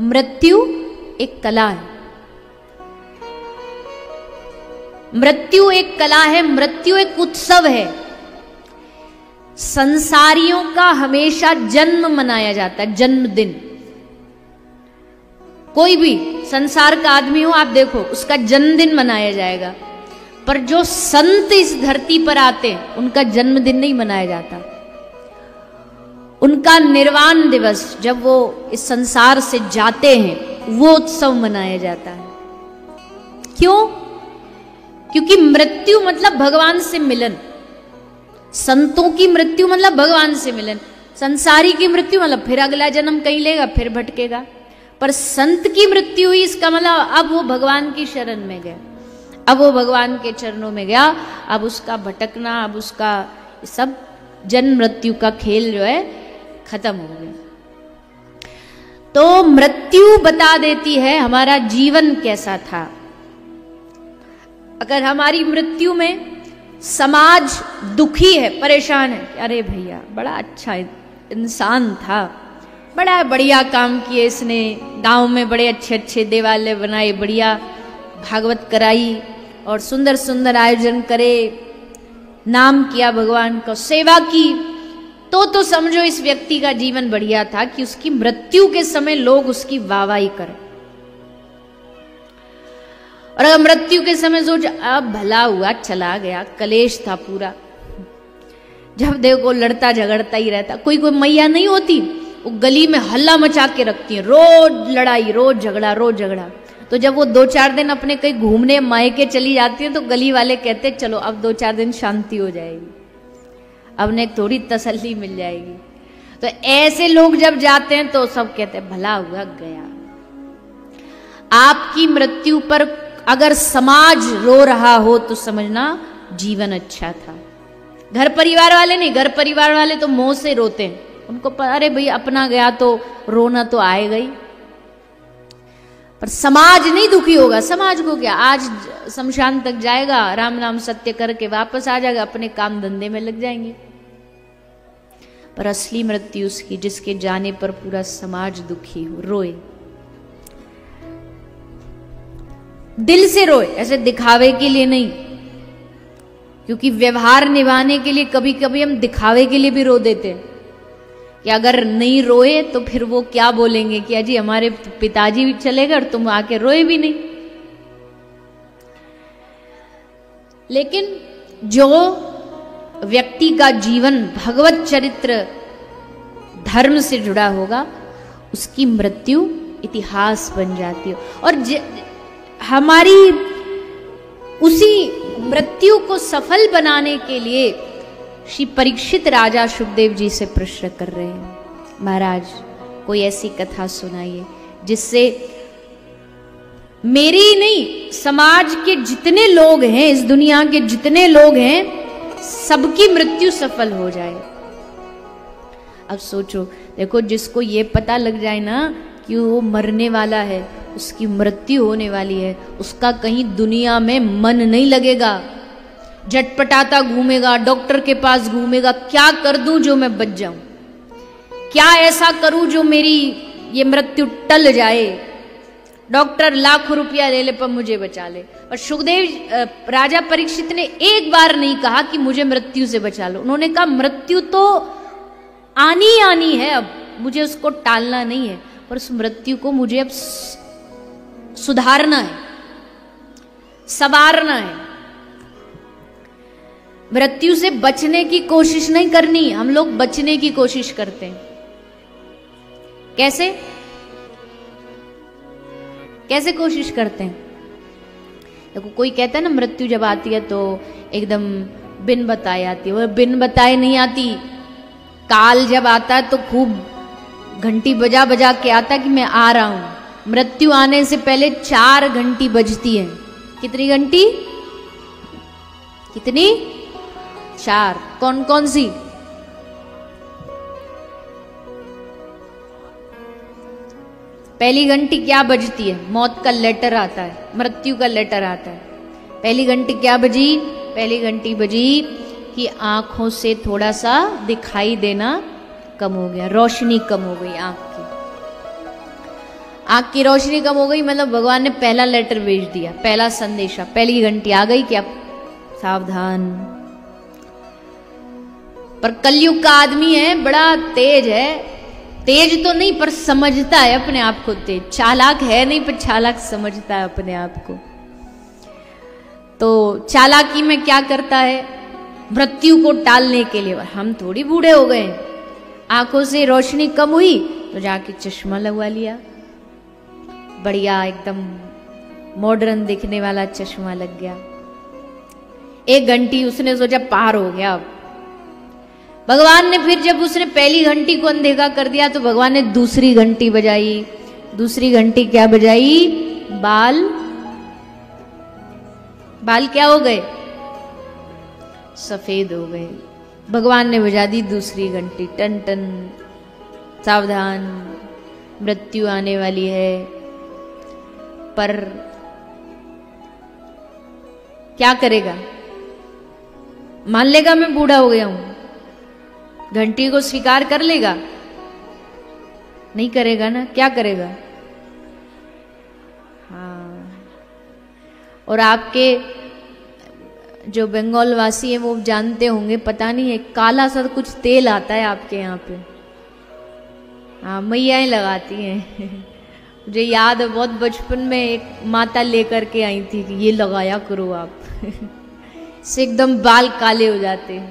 मृत्यु एक कला है। मृत्यु एक कला है, मृत्यु एक उत्सव है। संसारियों का हमेशा जन्म मनाया जाता है, जन्मदिन। कोई भी संसार का आदमी हो, आप देखो, उसका जन्मदिन मनाया जाएगा। पर जो संत इस धरती पर आते हैं, उनका जन्मदिन नहीं मनाया जाता। उनका निर्वाण दिवस, जब वो इस संसार से जाते हैं, वो उत्सव मनाया जाता है। क्यों? क्योंकि मृत्यु मतलब भगवान से मिलन। संतों की मृत्यु मतलब भगवान से मिलन। संसारी की मृत्यु मतलब फिर अगला जन्म कहीं लेगा, फिर भटकेगा। पर संत की मृत्यु हुई, इसका मतलब अब वो भगवान की शरण में गया, अब वो भगवान के चरणों में गया। अब उसका भटकना, अब उसका सब जन्म मृत्यु का खेल जो है खत्म हो गया। तो मृत्यु बता देती है हमारा जीवन कैसा था। अगर हमारी मृत्यु में समाज दुखी है, परेशान है, अरे भैया बड़ा अच्छा इंसान था, बड़ा बढ़िया काम किए इसने, गांव में बड़े अच्छे अच्छे देवालय बनाए, बढ़िया भागवत कराई और सुंदर सुंदर आयोजन करे, नाम किया भगवान का, सेवा की, तो समझो इस व्यक्ति का जीवन बढ़िया था कि उसकी मृत्यु के समय लोग उसकी वाहवाही करें। और अगर मृत्यु के समय सोच, अब भला हुआ, चला गया, कलेश था पूरा, जब देखो लड़ता झगड़ता ही रहता। कोई कोई मैया नहीं होती, वो गली में हल्ला मचा के रखती है, रोज लड़ाई, रोज झगड़ा, रोज झगड़ा। तो जब वो 2-4 दिन अपने कहीं घूमने मायके चली जाती है, तो गली वाले कहते हैं चलो अब 2-4 दिन शांति हो जाएगी, अब ने थोड़ी तसल्ली मिल जाएगी। तो ऐसे लोग जब जाते हैं तो सब कहते हैं भला हुआ गया। आपकी मृत्यु पर अगर समाज रो रहा हो तो समझना जीवन अच्छा था। घर परिवार वाले नहीं, घर परिवार वाले तो मोह से रोते हैं, उनको अरे भाई अपना गया तो रोना तो आएगा ही। पर समाज नहीं दुखी होगा। समाज को क्या, आज शमशान तक जाएगा, राम नाम सत्य करके वापस आ जाएगा, अपने काम धंधे में लग जाएंगे। पर असली मृत्यु उसकी जिसके जाने पर पूरा समाज दुखी हो, रोए, दिल से रोए, ऐसे दिखावे के लिए नहीं। क्योंकि व्यवहार निभाने के लिए कभी कभी हम दिखावे के लिए भी रो देते हैं कि अगर नहीं रोए तो फिर वो क्या बोलेंगे कि अजी हमारे पिताजी भी चले गए और तुम आके रोए भी नहीं। लेकिन जो व्यक्ति का जीवन भगवत चरित्र धर्म से जुड़ा होगा, उसकी मृत्यु इतिहास बन जाती है। और हमारी उसी मृत्यु को सफल बनाने के लिए श्री परीक्षित राजा शुकदेव जी से प्रश्न कर रहे हैं, महाराज कोई ऐसी कथा सुनाइए जिससे मेरी नहीं, समाज के जितने लोग हैं, इस दुनिया के जितने लोग हैं, सबकी मृत्यु सफल हो जाए। अब सोचो, देखो जिसको ये पता लग जाए ना कि वो मरने वाला है, उसकी मृत्यु होने वाली है, उसका कहीं दुनिया में मन नहीं लगेगा, झटपटाता घूमेगा, डॉक्टर के पास घूमेगा, क्या कर दूं जो मैं बच जाऊं, क्या ऐसा करूं जो मेरी ये मृत्यु टल जाए, डॉक्टर लाखों रुपया ले ले पर मुझे बचा ले। और शुकदेव राजा परीक्षित ने एक बार नहीं कहा कि मुझे मृत्यु से बचा लो, उन्होंने कहा मृत्यु तो आनी आनी है, अब मुझे उसको टालना नहीं है, पर उस मृत्यु को मुझे अब सुधारना है, संवारना है। मृत्यु से बचने की कोशिश नहीं करनी, हम लोग बचने की कोशिश करते हैं। कैसे कैसे कोशिश करते हैं? देखो कोई कहता है ना मृत्यु जब आती है तो एकदम बिन बताए आती है, वो बिन बताए नहीं आती। काल जब आता है तो खूब घंटी बजा बजा के आता कि मैं आ रहा हूं। मृत्यु आने से पहले 4 घंटी बजती है। कितनी घंटी? कितनी? 4। कौन कौन सी? पहली घंटी क्या बजती है? मौत का लेटर आता है, मृत्यु का लेटर आता है। पहली घंटी क्या बजी? पहली घंटी बजी कि आंखों से थोड़ा सा दिखाई देना कम हो गया, रोशनी कम हो गई आंख की। आंख की रोशनी कम हो गई, मतलब भगवान ने पहला लेटर भेज दिया, पहला संदेशा, पहली घंटी आ गई कि अब सावधान। पर कलयुग का आदमी है, बड़ा तेज है, तेज तो नहीं पर समझता है अपने आप को तेज, चालाक है नहीं पर चालाक समझता है अपने आप को। तो चालाकी में क्या करता है, मृत्यु को टालने के लिए, हम थोड़ी बूढ़े हो गए, आंखों से रोशनी कम हुई तो जाके चश्मा लगवा लिया, बढ़िया एकदम मॉडर्न दिखने वाला चश्मा लग गया। 1 घंटी उसने सोचा पार हो गया। अब भगवान ने फिर जब उसने पहली घंटी को अनदेखा कर दिया तो भगवान ने दूसरी घंटी बजाई। दूसरी घंटी क्या बजाई, बाल क्या हो गए, सफेद हो गए। भगवान ने बजा दी दूसरी घंटी, टन टन, सावधान मृत्यु आने वाली है। पर क्या करेगा, मान लेगा मैं बूढ़ा हो गया हूं, घंटी को स्वीकार कर लेगा, नहीं करेगा ना, क्या करेगा। हाँ, और आपके जो बंगाल वासी है वो जानते होंगे, पता नहीं है, काला सा कुछ तेल आता है आपके यहाँ पे, हाँ मैयाएं लगाती हैं। मुझे याद है बहुत बचपन में एक माता लेकर के आई थी कि ये लगाया करो आप, इससे एकदम बाल काले हो जाते हैं,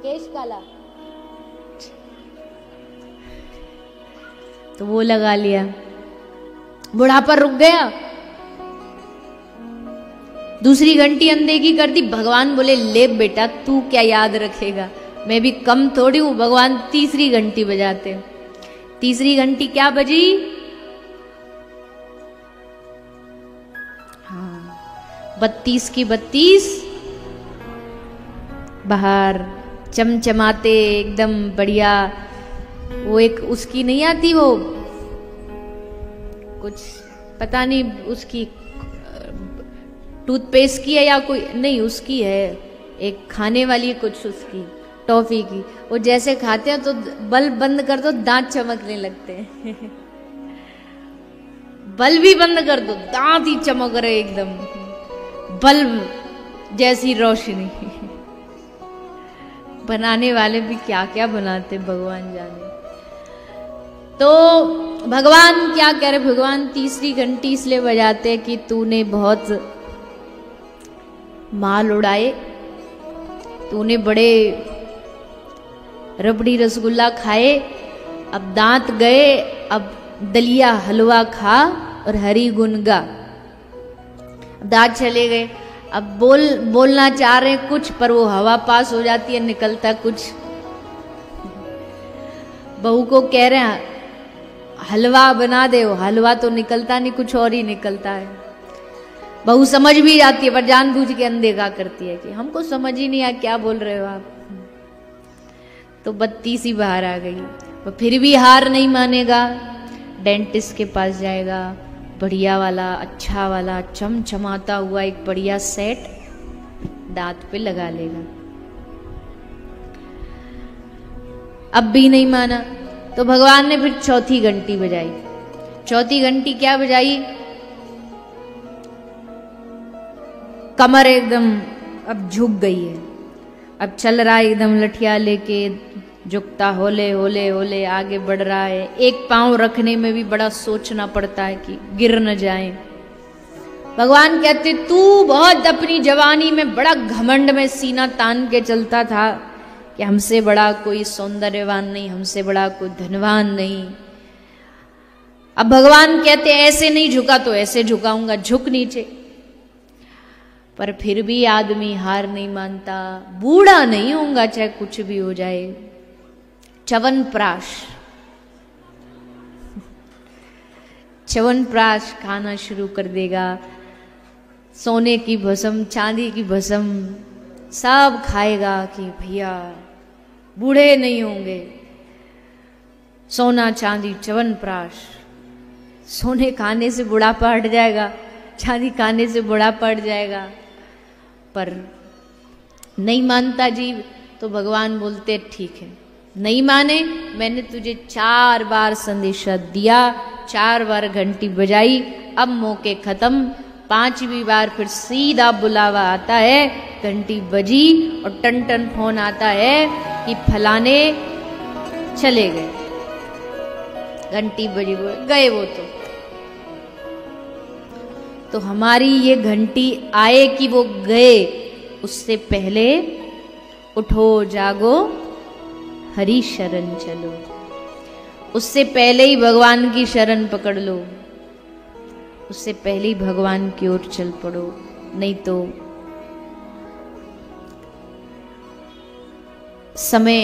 केश काला, तो वो लगा लिया, बुढ़ापा रुक गया। दूसरी घंटी अनदेखी कर दी। भगवान बोले ले बेटा तू क्या याद रखेगा, मैं भी कम थोड़ी हूं। भगवान तीसरी घंटी बजाते। तीसरी घंटी क्या बजी, हाँ 32 की 32 बाहर चमचमाते एकदम बढ़िया। वो एक उसकी नहीं आती, वो कुछ पता नहीं उसकी टूथपेस्ट की है या कोई नहीं, उसकी है एक खाने वाली कुछ उसकी टॉफी की, वो जैसे खाते हैं तो बल्ब बंद कर दो दांत चमकने लगते हैं। बल्ब भी बंद कर दो दांत ही चमक रहे एकदम, बल्ब जैसी रोशनी। बनाने वाले भी क्या क्या बनाते भगवान जाने। तो भगवान क्या कह रहे, भगवान तीसरी घंटी इसलिए बजाते कि तूने बहुत माल उड़ाए, तूने बड़े रबड़ी रसगुल्ला खाए, अब दांत गए, अब दलिया हलवा खा और हरी गुन गा। दांत चले गए, अब बोलना चाह रहे हैं कुछ पर वो हवा पास हो जाती है, निकलता कुछ। बहू को कह रहे हैं हलवा बना दे, वो हलवा तो निकलता नहीं, कुछ और ही निकलता है। बहू समझ भी जाती है पर जानबूझ के अनदेखा करती है कि हमको समझ ही नहीं आया क्या बोल रहे हो आप। तो 32 ही बाहर आ गई। वो फिर भी हार नहीं मानेगा, डेंटिस्ट के पास जाएगा, बढ़िया वाला अच्छा वाला चमचमाता हुआ एक बढ़िया सेट दांत पे लगा लेगा। अब भी नहीं माना तो भगवान ने फिर चौथी घंटी बजाई। चौथी घंटी क्या बजाई, कमर एकदम अब झुक गई है, अब चल रहा है एकदम लठिया लेके, झुकता होले होले होले आगे बढ़ रहा है। एक पांव रखने में भी बड़ा सोचना पड़ता है कि गिर न जाए। भगवान कहते तू बहुत अपनी जवानी में बड़ा घमंड में सीना तान के चलता था कि हमसे बड़ा कोई सौंदर्यवान नहीं, हमसे बड़ा कोई धनवान नहीं। अब भगवान कहते ऐसे नहीं झुका तो ऐसे झुकाऊंगा, झुक नीचे। पर फिर भी आदमी हार नहीं मानता, बूढ़ा नहीं होऊंगा चाहे कुछ भी हो जाए। च्यवनप्राश च्यवनप्राश खाना शुरू कर देगा, सोने की भस्म चांदी की भस्म सब खाएगा कि भैया बूढ़े नहीं होंगे। सोना चांदी च्यवनप्राश, सोने खाने से बुढ़ापा हट जाएगा, चांदी खाने से बुढ़ापा हट जाएगा। पर नहीं मानता जीव, तो भगवान बोलते ठीक है नहीं माने, मैंने तुझे 4 बार संदेशा दिया, 4 बार घंटी बजाई, अब मौके खत्म। 5वीं बार फिर सीधा बुलावा आता है, घंटी बजी और टन टन फोन आता है कि फलाने चले गए। घंटी बजी गए वो तो हमारी ये घंटी आए कि वो गए, उससे पहले उठो जागो हरि शरण चलो, उससे पहले ही भगवान की शरण पकड़ लो, उससे पहले ही भगवान की ओर चल पड़ो। नहीं तो समय,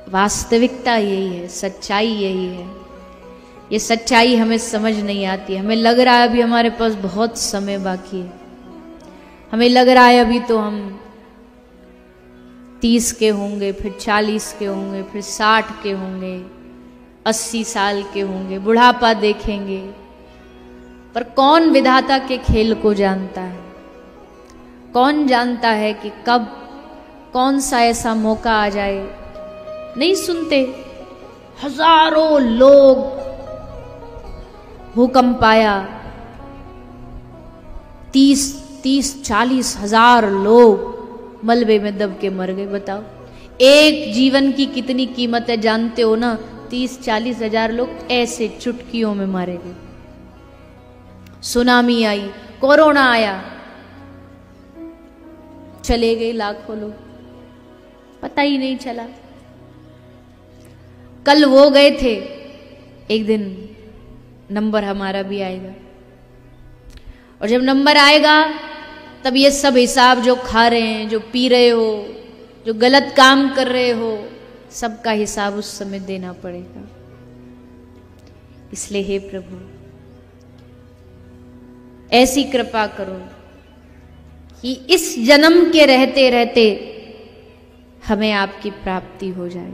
वास्तविकता यही है, सच्चाई यही है। ये सच्चाई हमें समझ नहीं आती। हमें लग रहा है अभी हमारे पास बहुत समय बाकी है, हमें लग रहा है अभी तो हम 30 के होंगे, फिर 40 के होंगे, फिर 60 के होंगे, 80 साल के होंगे, बुढ़ापा देखेंगे। पर कौन विधाता के खेल को जानता है? कौन जानता है कि कब कौन सा ऐसा मौका आ जाए? नहीं सुनते। हजारों लोग भूकंप आया, 30-40 हजार लोग मलबे में दब के मर गए। बताओ एक जीवन की कितनी कीमत है, जानते हो ना? 30-40 हजार लोग ऐसे चुटकियों में मारे गए। सुनामी आई, कोरोना आया, चले गए लाखों लोग, पता ही नहीं चला। कल वो गए थे, एक दिन नंबर हमारा भी आएगा, और जब नंबर आएगा तब ये सब हिसाब जो खा रहे हैं, जो पी रहे हो, जो गलत काम कर रहे हो, सबका हिसाब उस समय देना पड़ेगा। इसलिए हे प्रभु ऐसी कृपा करो कि इस जन्म के रहते रहते हमें आपकी प्राप्ति हो जाए।